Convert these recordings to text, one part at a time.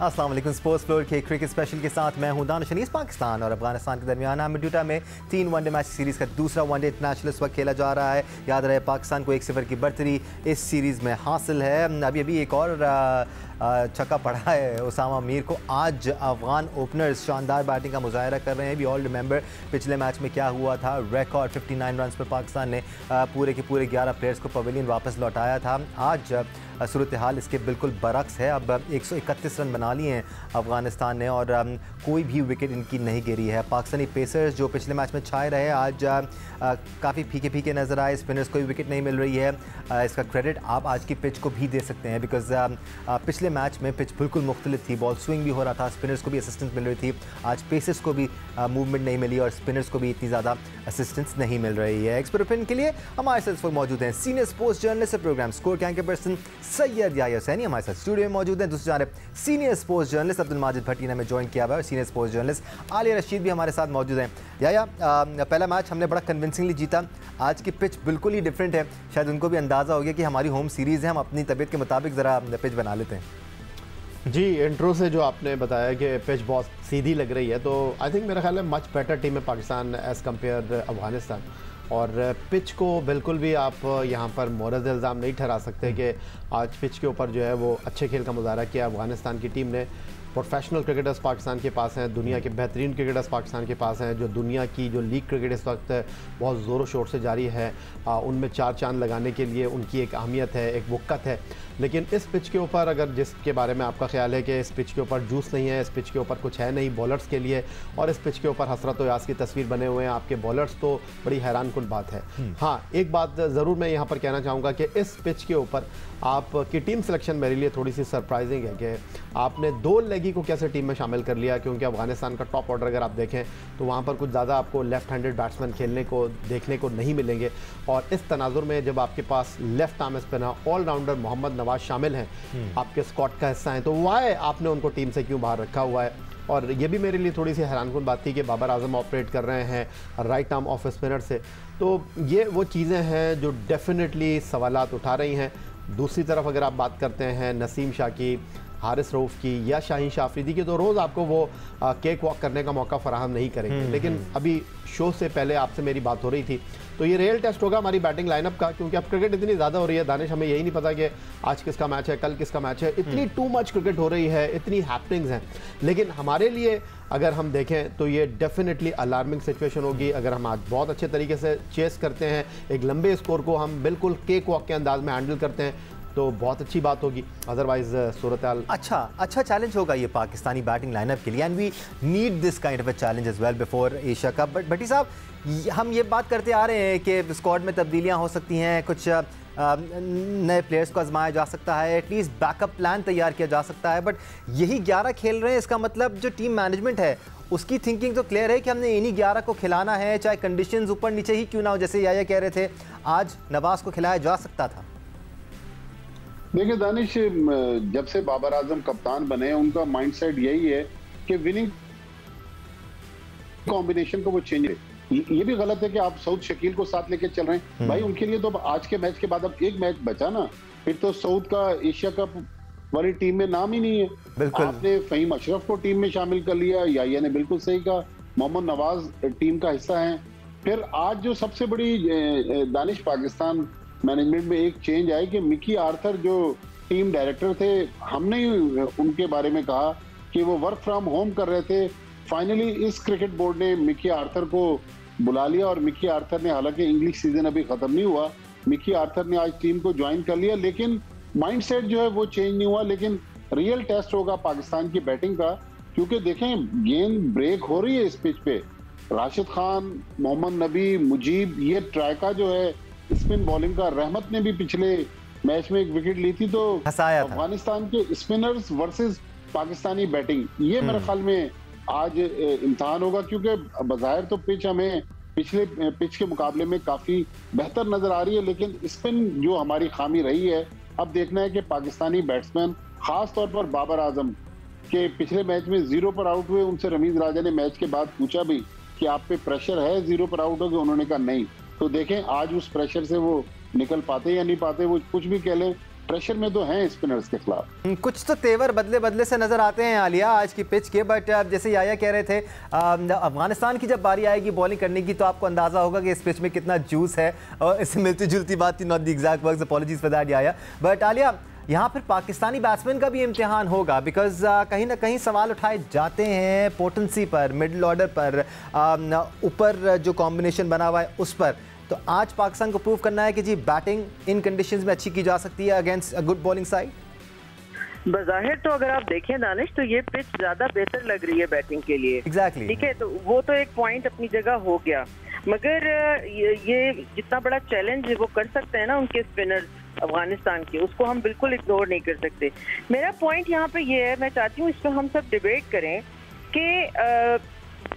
अस्सलाम वालेकुम। Sports floor के क्रिकेट स्पेशल के साथ मैं हूं दानिश अनीस। पाकिस्तान और अफगानिस्तान के दरमियान अमेरिका में 3 वनडे मैच सीरीज़ का दूसरा वनडे इंटरनेशनल इस वक्त खेला जा रहा है। याद रहे पाकिस्तान को 1-0 की बढ़तरी इस सीरीज़ में हासिल है। अभी एक और छक्का पड़ा है उसामा मीर को। आज अफगान ओपनर्स शानदार बैटिंग का मुजाहरा कर रहे हैं। वी ऑल रिमेंबर पिछले मैच में क्या हुआ था। रिकॉर्ड 59 रन पर पाकिस्तान ने पूरे के पूरे 11 प्लेयर्स को पवेलियन वापस लौटाया था। आज सूरत हाल इसके बिल्कुल बरक्स है। अब 131 रन बना लिए हैं अफगानिस्तान ने और कोई भी विकेट इनकी नहीं गिरी है। पाकिस्तानी पेसर्स जो पिछले मैच में छाए रहे आज काफ़ी फीके फीके नज़र आए। स्पिनर्स को भी विकेट नहीं मिल रही है। इसका क्रेडिट आप आज की पिच को भी दे सकते हैं बिकॉज पिछले मैच में पिच बिल्कुल मुख्तलिफ थी। बॉल स्विंग भी हो रहा था, स्पिनर्स को भी असिस्टेंस मिल रही थी। आज पेसर्स को भी मूवमेंट नहीं मिली और स्पिनर्स को भी इतनी ज़्यादा असिस्टेंस नहीं मिल रही है। एक्सपर्ट ओपिनियन के लिए हमारे साथ मौजूद हैं senior sports journalist program score के एंकर पर्सन सैयद याह्या हुसैनी हमारे साथ स्टूडियो में मौजूद हैं। दूसरी जानब senior sports journalist Abdul Majid Bhatti ने हमें ज्वाइन किया हुआ है और senior sports journalist Alia Rashid भी हमारे साथ मौजूद हैं। याह्या, पहला मैच हमने बड़ा कन्विंसिंगली जीता। आज की पिच बिल्कुल ही डिफरेंट है। शायद उनको भी अंदाज़ा हो गया कि हमारी होम सीरीज़ है, हम अपनी तबीयत के मुताबिक ज़रा पिच बना लेते हैं। जी, इंट्रो से जो आपने बताया कि पिच बहुत सीधी लग रही है, तो आई थिंक मेरा ख्याल है मच बेटर टीम है पाकिस्तान एज़ कम्पेयर अफगानिस्तान। और पिच को बिल्कुल भी आप यहाँ पर मोरद इल्ज़ाम नहीं ठहरा सकते कि आज पिच के ऊपर जो है वो अच्छे खेल का मुजाहरा किया अफगानिस्तान की टीम ने। प्रोफेशनल क्रिकेटर्स पाकिस्तान के पास हैं, दुनिया के बेहतरीन क्रिकेटर्स पाकिस्तान के पास हैं। जो दुनिया की जो लीग क्रिकेट इस वक्त बहुत ज़ोरों शोर से जारी है, उनमें चार चांद लगाने के लिए उनकी एक अहमियत है, एक वक़्त है। लेकिन इस पिच के ऊपर अगर जिसके बारे में आपका ख्याल है कि इस पिच के ऊपर जूस नहीं है, इस पिच के ऊपर कुछ है नहीं बॉलर्स के लिए, और इस पिच के ऊपर हसरत यास की तस्वीर बने हुए हैं आपके बॉलर्स, तो बड़ी हैरानकुन बात है। हाँ, एक बात ज़रूर मैं यहाँ पर कहना चाहूँगा कि इस पिच के ऊपर आपकी टीम सिलेक्शन मेरे लिए थोड़ी सी सरप्राइजिंग है कि आपने दो लेगी को कैसे टीम में शामिल कर लिया। क्योंकि अफगानिस्तान का टॉप ऑर्डर अगर आप देखें तो वहाँ पर कुछ ज़्यादा आपको लेफ्ट हैंडेड बैट्समैन खेलने को देखने को नहीं मिलेंगे। और इस तनाजुर में जब आपके पास left arm spinner all rounder Mohammad Nawaz शामिल हैं, आपके स्क्वाड का हिस्सा हैं, तो वाई आपने उनको टीम से क्यों बाहर रखा हुआ है। और ये भी मेरे लिए थोड़ी सी हैरानकुन बात थी कि बाबर आजम ऑपरेट कर रहे हैं राइट आर्म ऑफ स्पिनर से। तो ये वो चीज़ें हैं जो डेफिनेटली सवालात उठा रही हैं। दूसरी तरफ अगर आप बात करते हैं नसीम शाह की, हारिस रऊफ़ की या शाहीन शाह अफरीदी की, तो रोज़ आपको वो केक वॉक करने का मौका फराहम नहीं करेंगे। लेकिन अभी शो से पहले आपसे मेरी बात हो रही थी, तो ये रियल टेस्ट होगा हमारी बैटिंग लाइनअप का। क्योंकि अब क्रिकेट इतनी ज़्यादा हो रही है दानिश, हमें यही नहीं पता कि आज किसका मैच है, कल किसका मैच है। इतनी टू मच क्रिकेट हो रही है, इतनी हैपनिंग्स हैं। लेकिन हमारे लिए अगर हम देखें तो ये डेफिनेटली अलार्मिंग सिचुएशन होगी अगर हम आज बहुत अच्छे तरीके से चेस करते हैं, एक लंबे स्कोर को हम बिल्कुल केक वॉक के अंदाज में हैंडल करते हैं, तो बहुत अच्छी बात होगी। अदरवाइज सूरत हाल अच्छा चैलेंज होगा ये पाकिस्तानी बैटिंग लाइनअप के लिए। And we need this kind of a challenge as well before Asia Cup. But Bhatti साहब, हम ये बात करते आ रहे हैं कि स्क्वाड में तब्दीलियां हो सकती हैं, कुछ नए प्लेयर्स को आजमाया जा सकता है, एटलीस्ट बैकअप प्लान तैयार किया जा सकता है। बट यही 11 खेल रहे हैं, इसका मतलब जो टीम मैनेजमेंट है उसकी थिंकिंग तो क्लियर है कि हमने इन्हीं 11 को खिलाना है, चाहे कंडीशंस ऊपर नीचे ही क्यों ना हो। जैसे याह्या कह रहे थे, आज नवाज को खिलाया जा सकता था। देखिए दानिश, जब से बाबर आजम कप्तान बने उनका माइंडसेट यही है कि विनिंग कॉम्बिनेशन को वो चेंज है। ये भी गलत है कि आप सऊद शकील को साथ लेके चल रहे हैं। भाई उनके लिए तो आज के मैच के बाद अब एक मैच बचा ना, फिर तो सऊद का एशिया कप वाली टीम में नाम ही नहीं है। बिल्कुल, आपने फहीम अशरफ को टीम में शामिल कर लिया, याह्या ने बिल्कुल सही कहा, मोहम्मद नवाज टीम का हिस्सा है। फिर आज जो सबसे बड़ी दानिश पाकिस्तान मैनेजमेंट में एक चेंज आई कि मिकी आर्थर जो टीम डायरेक्टर थे, हमने उनके बारे में कहा कि वो वर्क फ्रॉम होम कर रहे थे। फाइनली इस क्रिकेट बोर्ड ने मिकी आर्थर को बुला लिया और मिकी आर्थर ने, हालांकि इंग्लिश सीजन अभी खत्म नहीं हुआ, मिकी आर्थर ने आज टीम को ज्वाइन कर लिया। लेकिन माइंडसेट जो है वो चेंज नहीं हुआ। लेकिन रियल टेस्ट होगा पाकिस्तान की बैटिंग का, क्योंकि देखें गेंद ब्रेक हो रही है इस पिच पे। राशिद खान, मोहम्मद नबी, मुजीब, ये ट्राइका जो है स्पिन बॉलिंग का, रहमत ने भी पिछले मैच में एक विकेट ली थी। तो अफगानिस्तान के स्पिनर्स वर्सेस पाकिस्तानी बैटिंग, ये मेरे ख्याल में आज इम्तिहान होगा। क्योंकि बज़ाहिर तो पिच हमें पिछले पिच के मुकाबले में काफी बेहतर नजर आ रही है, लेकिन स्पिन जो हमारी खामी रही है, अब देखना है कि पाकिस्तानी बैट्समैन, खास तौर पर बाबर आजम के पिछले मैच में 0 पर आउट हुए, उनसे रमीज राजा ने मैच के बाद पूछा भी कि आप पे प्रेशर है 0 पर आउट हो गए, उन्होंने कहा नहीं। तो देखें आज उस प्रेशर से वो निकल पाते या नहीं पाते, वो कुछ भी कह लें, प्रेशर में तो हैं स्पिनर्स के खिलाफ। कुछ तो तेवर बदले बदले से नजर आते हैं आलिया आज की पिच के, बट जैसे याया कह रहे थे अफगानिस्तान की जब बारी आएगी बॉलिंग करने की तो आपको अंदाजा होगा कि इस पिच में कितना जूस है, और इससे मिलती जुलती बात थी, not the exact words, apologies for that याया। बट आलिया, यहाँ पर पाकिस्तानी बैट्समैन का भी इम्तिहान होगा, बिकॉज कहीं ना कहीं सवाल उठाए जाते हैं पोटेंसी पर, मिडिल ऑर्डर पर, ऊपर जो कॉम्बिनेशन बना हुआ है उस पर। तो आज पाकिस्तान को प्रूव करना है कि जी बैटिंग इन कंडीशंस में अच्छी की जा सकती है against a good bowling side. बज़ाहिर तो अगर आप देखें दानिश, तो ये पिच ज्यादा बेहतर लग रही है बैटिंग के लिए। एग्जैक्टली ठीक है, तो वो तो एक पॉइंट अपनी जगह हो गया, मगर ये जितना बड़ा चैलेंज वो कर सकते हैं ना उनके स्पिनर्स अफगानिस्तान के, उसको हम बिल्कुल इग्नोर नहीं कर सकते। मेरा पॉइंट यहाँ पे ये है, मैं चाहती हूँ इस पर हम सब डिबेट करें कि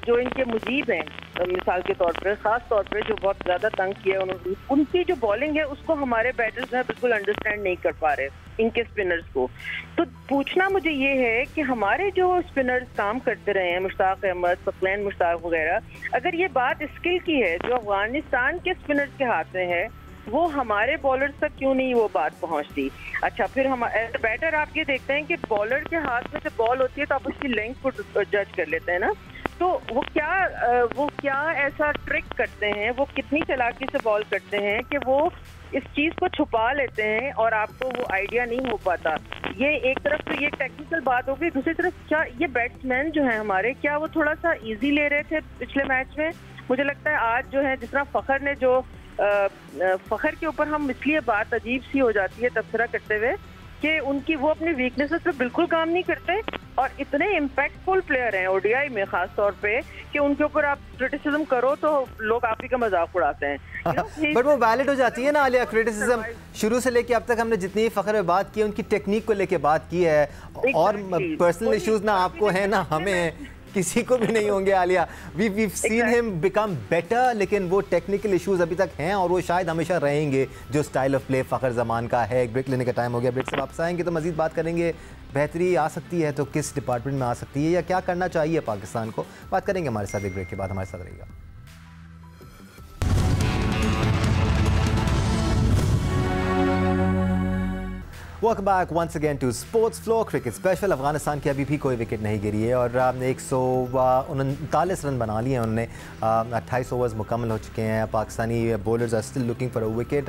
जो इनके मुजीब हैं, मिसाल के तौर पर, खास तौर पे जो बहुत ज्यादा तंग किया उन्होंने, उनकी जो बॉलिंग है उसको हमारे बैटर्स जो है बिल्कुल अंडरस्टैंड नहीं कर पा रहे इनके स्पिनर्स को। तो पूछना मुझे ये है कि हमारे जो स्पिनर्स काम करते रहे हैं, मुश्ताक अहमद, फ़खरैन मुश्ताक वगैरह, अगर ये बात स्किल की है जो अफगानिस्तान के स्पिनर्स के हाथ में है, वो हमारे बॉलर्स तक क्यों नहीं वो बात पहुंचती। अच्छा, फिर हम एज बैटर आप ये देखते हैं कि बॉलर के हाथ में जब बॉल होती है तो आप उसकी लेंथ को जज कर लेते हैं ना, तो वो क्या ऐसा ट्रिक करते हैं, वो कितनी चालाकी से बॉल करते हैं कि वो इस चीज को छुपा लेते हैं और आपको वो आइडिया नहीं हो पाता। ये एक तरफ तो ये टेक्निकल बात हो गई, दूसरी तरफ क्या ये बैट्समैन जो है हमारे, क्या वो थोड़ा सा इजी ले रहे थे पिछले मैच में? मुझे लगता है आज जो है, जितना फखर ने जो फखर के ऊपर हम इसलिए बात अजीब सी हो जाती है तबसरा करते हुए कि उनकी वो अपनी वीकनेसेस पे बिल्कुल काम नहीं करते, और इतने इम्पैक्टफुल प्लेयर हैं ओडीआई में खास तौर पे कि उनके ऊपर आप क्रिटिसिज्म करो तो लोग आप ही का मजाक उड़ाते हैं। बट वो वैलिड हो जाती है ना आलिया, क्रिटिसिज्म शुरू से लेके अब तक हमने जितनी फखर में बात की है उनकी टेक्निक को लेके बात की है, और पर्सनल इश्यूज ना आपको है ना हमें, किसी को भी नहीं होंगे Alia. We seen him become better, लेकिन वो टेक्निकल इश्यूज अभी तक हैं और वो शायद हमेशा रहेंगे जो स्टाइल ऑफ प्ले फ़खर ज़मान का है। एक ब्रेक लेने का टाइम हो गया, ब्रेक से वापस आएंगे तो मज़ीद बात करेंगे। बेहतरी आ सकती है तो किस डिपार्टमेंट में आ सकती है, या क्या करना चाहिए पाकिस्तान को, बात करेंगे हमारे साथ एक ब्रेक के बाद। हमारे साथ रहिएगा। Welcome back once again to sports flow cricket special. Afghanistan की अभी भी कोई विकेट नहीं गिरी है और 139 रन बना लिए हैं उन्होंने। 28 ओवर्स मुकम्मल हो चुके हैं। Pakistani bowlers are still looking for a wicket.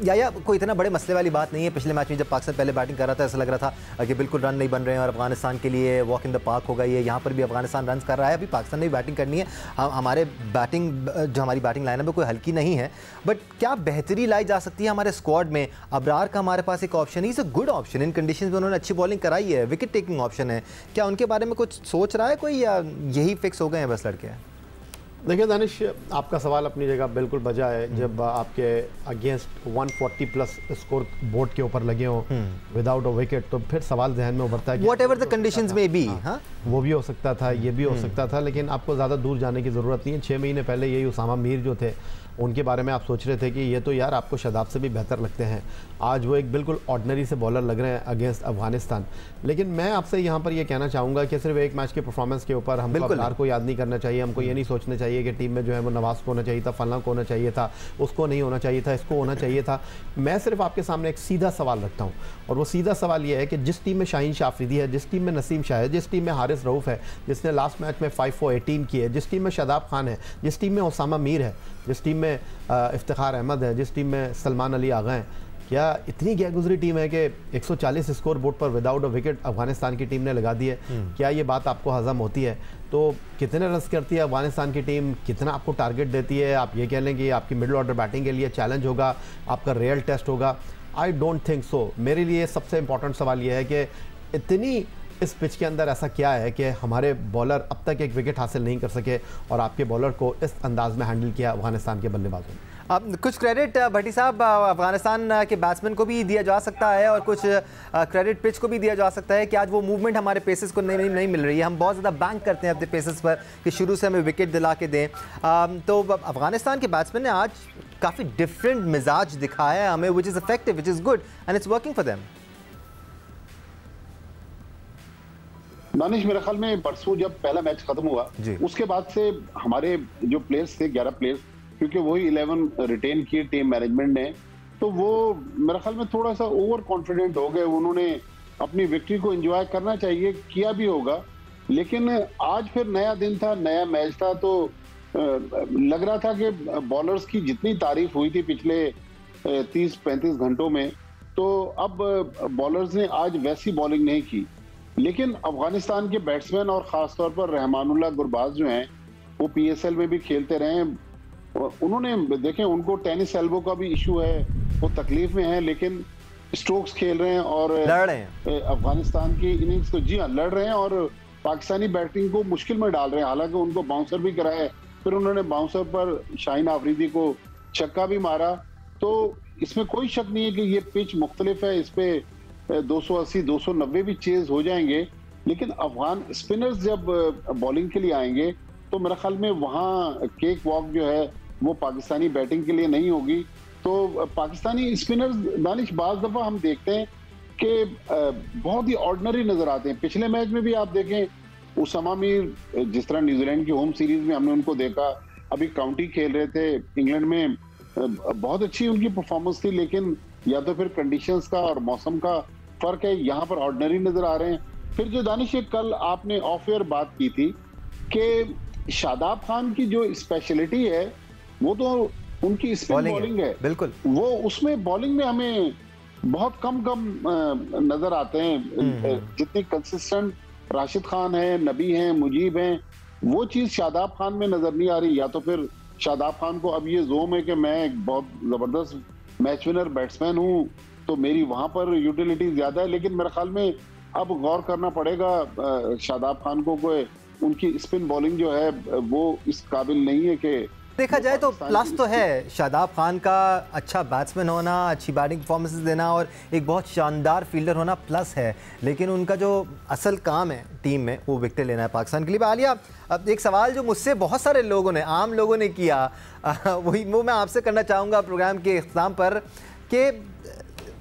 या कोई इतना बड़े मसले वाली बात नहीं है। पिछले मैच में जब पाकिस्तान पहले बैटिंग कर रहा था ऐसा लग रहा था कि बिल्कुल रन नहीं बन रहे हैं और अफगानिस्तान के लिए वॉक इन द पार्क हो गई है। यहाँ पर भी अफगानिस्तान रन कर रहा है। अभी पाकिस्तान ने भी बैटिंग करनी है। हमारी बैटिंग लाइन है कोई हल्की नहीं है, बट क्या बेहतरी लाई जा सकती है हमारे स्क्वाड में? अबरार का हमारे पास एक option he good option in conditions में, उन्होंने अच्छी बॉलिंग कराई है, विकेट टेकिंग ऑप्शन है। क्या उनके बारे में कुछ सोच रहा है कोई, या यही फिक्स हो गए हैं बस लड़के? देखिए दानिश, आपका सवाल अपनी जगह बिल्कुल बजा है। जब आपके अगेंस्ट 140 प्लस स्कोर बोर्ड के ऊपर लगे हो विदाउट अ विकेट, तो फिर सवाल जहन में उभरता है व्हाटएवर द कंडीशंस में बी, हाँ वो भी हो सकता था, ये भी हो सकता था, लेकिन आपको ज़्यादा दूर जाने की ज़रूरत नहीं है। 6 महीने पहले यही उसामा मीर जो थे उनके बारे में आप सोच रहे थे कि ये तो यार आपको शादाब से भी बेहतर लगते हैं। आज वो एक बिल्कुल ऑर्डिनरी से बॉलर लग रहे हैं अगेंस्ट अफगानिस्तान। लेकिन मैं आपसे यहाँ पर ये कहना चाहूँगा कि सिर्फ एक मैच के परफॉर्मेंस के ऊपर हमको अबरार को याद नहीं करना चाहिए। हमको ये नहीं सोचना चाहिए कि टीम में जो है वो नवाज को होना चाहिए था, फलां को होना चाहिए था, उसको नहीं होना चाहिए था, इसको होना चाहिए था। मैं सिर्फ आपके सामने एक सीधा सवाल रखता हूँ, और वो सीधा सवाल ये है कि जिस टीम में शाहीन शाह अफरीदी है, जिस टीम में नसीम शाह है, जिस टीम में हारिस रऊफ़ है जिसने लास्ट मैच में 5 for 18 की है, जिस टीम में शादाब खान है, जिस टीम में उसामा मीर है, जिस टीम में इफ्तिखार अहमद है, जिस टीम में सलमान अली आगा हैं, क्या इतनी गैरगुजरी टीम है कि 140 स्कोर बोर्ड पर विदाउट अ विकेट अफगानिस्तान की टीम ने लगा दी है? क्या ये बात आपको हजम होती है? तो कितने रन करती है अफगानिस्तान की टीम, कितना आपको टारगेट देती है? आप ये कह लें कि आपकी मिडिल ऑर्डर बैटिंग के लिए चैलेंज होगा, आपका रियल टेस्ट होगा? I don't think so. मेरे लिए सबसे इंपॉर्टेंट सवाल ये है कि इतनी इस पिच के अंदर ऐसा क्या है कि हमारे बॉलर अब तक एक विकेट हासिल नहीं कर सके और आपके बॉलर को इस अंदाज में हैंडल किया अफगानिस्तान के बल्लेबाजों ने? कुछ क्रेडिट भट्टी साहब अफगानिस्तान के बैट्समैन को भी दिया जा सकता है और कुछ क्रेडिट पिच को भी दिया जा सकता है कि आज वो मूवमेंट हमारे पेसेस को नहीं मिल रही है। हम बहुत ज़्यादा बैंक करते हैं अपने पेसेस पर कि शुरू से हमें विकेट दिला के दें। तो अफगानिस्तान के बैट्समैन ने आज काफ़ी डिफरेंट मिजाज दिखाया है हमें, which is effective, which is good and it's working for them. Danish, मेरे ख्याल में परसों जब पहला मैच खत्म हुआ उसके बाद से हमारे जो प्लेयर्स थे 11 प्लेयर्स, क्योंकि वही 11 रिटेन किए टीम मैनेजमेंट ने, तो वो मेरे ख्याल में थोड़ा सा ओवर कॉन्फिडेंट हो गए। उन्होंने अपनी विक्ट्री को एंजॉय करना चाहिए, किया भी होगा, लेकिन आज फिर नया दिन था, नया मैच था, तो लग रहा था कि बॉलर्स की जितनी तारीफ हुई थी पिछले 30-35 घंटों में, तो अब बॉलर्स ने आज वैसी बॉलिंग नहीं की। लेकिन अफगानिस्तान के बैट्समैन और खासतौर पर रहमानुल्लाह गुरबाज जो हैं, वो PSL में भी खेलते रहे, उन्होंने देखें, उनको टेनिस एल्बो का भी इशू है, वो तकलीफ में है, लेकिन स्ट्रोक्स खेल रहे हैं और लड़ रहे हैं। अफगानिस्तान की इनिंग्स को, जी हाँ, लड़ रहे हैं और पाकिस्तानी बैटिंग को मुश्किल में डाल रहे हैं। हालांकि उनको बाउंसर भी कराए, फिर उन्होंने बाउंसर पर शाहीन आफरीदी को छक्का भी मारा। तो इसमें कोई शक नहीं है कि ये पिच मुख्तलिफ है, इस पे 280-290 भी चेज हो जाएंगे, लेकिन अफगान स्पिनर्स जब बॉलिंग के लिए आएंगे तो मेरे ख्याल में वहाँ केक वॉक जो है वो पाकिस्तानी बैटिंग के लिए नहीं होगी। तो पाकिस्तानी स्पिनर्स दानिश बाज दफा हम देखते हैं कि बहुत ही ऑर्डिनरी नजर आते हैं। पिछले मैच में भी आप देखें, उसामा मीर, जिस तरह न्यूजीलैंड की होम सीरीज में हमने उनको देखा, अभी काउंटी खेल रहे थे इंग्लैंड में, बहुत अच्छी उनकी परफॉर्मेंस थी, लेकिन या तो फिर कंडीशंस का और मौसम का फर्क है, यहाँ पर ऑर्डिनरी नजर आ रहे हैं। फिर जो दानिश कल आपने ऑफ एयर बात की थी कि शादाब खान की जो स्पेशलिटी है वो तो उनकी स्पिन बॉलिंग है, बिल्कुल, वो उसमें बॉलिंग में हमें बहुत कम नजर आते हैं। जितनी कंसिस्टेंट राशिद खान है, नबी हैं, मुजीब हैं, वो चीज शादाब खान में नजर नहीं आ रही। या तो फिर शादाब खान को अब ये जोम है कि मैं एक बहुत जबरदस्त मैच विनर बैट्समैन हूँ, तो मेरी वहां पर यूटिलिटी ज्यादा है, लेकिन मेरे ख्याल में अब गौर करना पड़ेगा शादाब खान को, उनकी स्पिन बॉलिंग जो है वो इस काबिल नहीं है कि देखा जाए तो प्लस तो है शादाब खान का, अच्छा बैट्समैन होना, अच्छी बैटिंग परफॉर्मेंसेस देना और एक बहुत शानदार फील्डर होना प्लस है, लेकिन उनका जो असल काम है टीम में वो विकेट लेना है पाकिस्तान के लिए। आलिया, अब एक सवाल जो मुझसे बहुत सारे लोगों ने, आम लोगों ने किया, वो मैं आपसे करना चाहूँगा प्रोग्राम के इख्तिताम पर, कि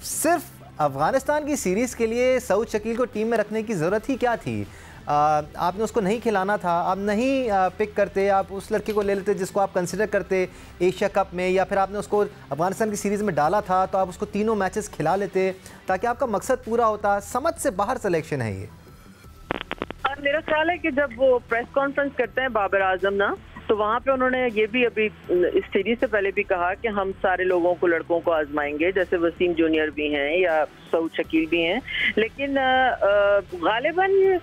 सिर्फ अफगानिस्तान की सीरीज़ के लिए सऊद शकील को टीम में रखने की ज़रूरत ही क्या थी? आपने उसको नहीं खिलाना था, आप नहीं पिक करते, आप उस लड़के को ले लेते जिसको आप कंसिडर करते एशिया कप में, या फिर आपने उसको अफगानिस्तान की सीरीज़ में डाला था तो आप उसको तीनों मैचेस खिला लेते ताकि आपका मकसद पूरा होता। समझ से बाहर सिलेक्शन है ये। मेरा ख्याल है कि जब वो प्रेस कॉन्फ्रेंस करते हैं बाबर आजम ना, तो वहाँ पे उन्होंने ये भी अभी इस सीरीज से पहले भी कहा कि हम सारे लोगों को, लड़कों को आजमाएंगे, जैसे वसीम जूनियर भी हैं या सऊद शकील भी हैं, लेकिन गालिबन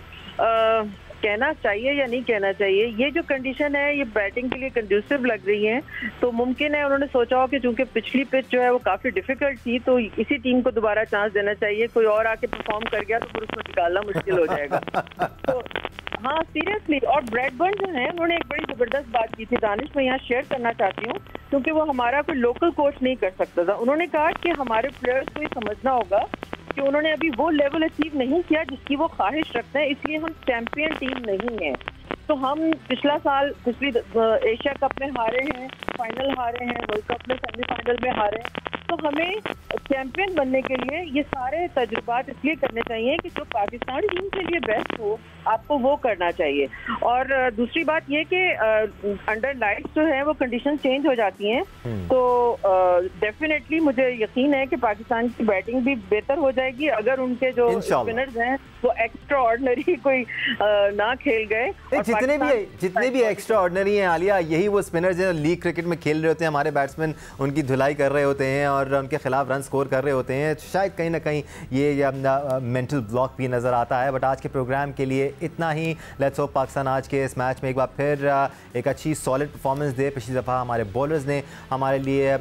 कहना चाहिए या नहीं कहना चाहिए, ये जो कंडीशन है ये बैटिंग के लिए कंड्यूसिव लग रही है, तो मुमकिन है उन्होंने सोचा हो कि चूंकि पिछली पिच जो है वो काफी डिफिकल्ट थी, तो इसी टीम को दोबारा चांस देना चाहिए। कोई और आके परफॉर्म कर गया तो फिर उसको निकालना मुश्किल हो जाएगा। तो हाँ, सीरियसली। और ब्रैडबर्न जो है, उन्होंने एक बड़ी जबरदस्त बात की थी दानिश, मैं यहाँ शेयर करना चाहती हूँ, क्योंकि वो हमारा कोई लोकल कोच नहीं कर सकता था। उन्होंने कहा कि हमारे प्लेयर्स को ये समझना होगा कि उन्होंने अभी वो लेवल अचीव नहीं किया जिसकी वो ख्वाहिश रखते हैं, इसलिए हम चैंपियन टीम नहीं है। तो हम पिछला साल पिछली एशिया कप में हारे हैं, फाइनल हारे हैं, वर्ल्ड कप में सेमीफाइनल में हारे हैं, तो हमें चैंपियन बनने के लिए ये सारे तजुर्बात इसलिए करने चाहिए कि जो पाकिस्तानी टीम के लिए बेस्ट हो आपको वो करना चाहिए। और दूसरी बात ये कि अंडर लाइट्स जो है वो कंडीशन चेंज हो जाती हैं, तो डेफिनेटली मुझे यकीन है कि पाकिस्तान की बैटिंग भी बेहतर हो जाएगी अगर उनके जो स्पिनर्स हैं वो एक्स्ट्रा ऑर्डिनरी कोई ना खेल गए। जितने भी एक्स्ट्रा ऑर्डिनरी हैं आलिया, यही वो स्पिनर्स हैं लीग क्रिकेट में खेल रहे होते हैं, हमारे बैट्समैन उनकी धुलाई कर रहे होते हैं और उनके खिलाफ रन स्कोर कर रहे होते हैं। शायद कहीं ना कहीं ये मेंटल ब्लॉक भी नज़र आता है। बट आज के प्रोग्राम के लिए इतना ही। लेट्स होप पाकिस्तान आज के इस मैच में एक बार फिर एक अच्छी सॉलिड परफॉर्मेंस दे। पिछली दफ़ा हमारे बॉलर्स ने हमारे लिए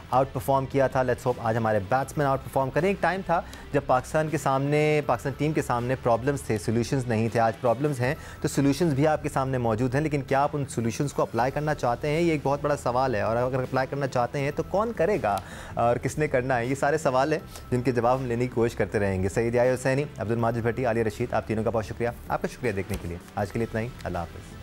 आउट परफॉर्म किया था, लेट्स होप आज हमारे बैट्समैन आउट परफॉर्म करें। एक टाइम था जब पाकिस्तान टीम के सामने प्रॉब्लम्स थे, सॉल्यूशंस नहीं थे। आज प्रॉब्लम्स हैं तो सॉल्यूशंस भी आपके सामने मौजूद हैं, लेकिन क्या आप उन सॉल्यूशंस को अप्लाई करना चाहते हैं, ये एक बहुत बड़ा सवाल है। और अगर अप्लाई करना चाहते हैं तो कौन करेगा और किसने करना है, ये सारे सवाल हैं जिनके जवाब हम लेने की कोशिश करते रहेंगे। सईद याहिया हुसैनी, अब्दुल माजिद भट्टी, आलिया रशीद, आप तीनों का बहुत शुक्रिया। आपका शुक्रिया देखने के लिए। आज के लिए इतना ही। अल्लाह हाफ़िज़।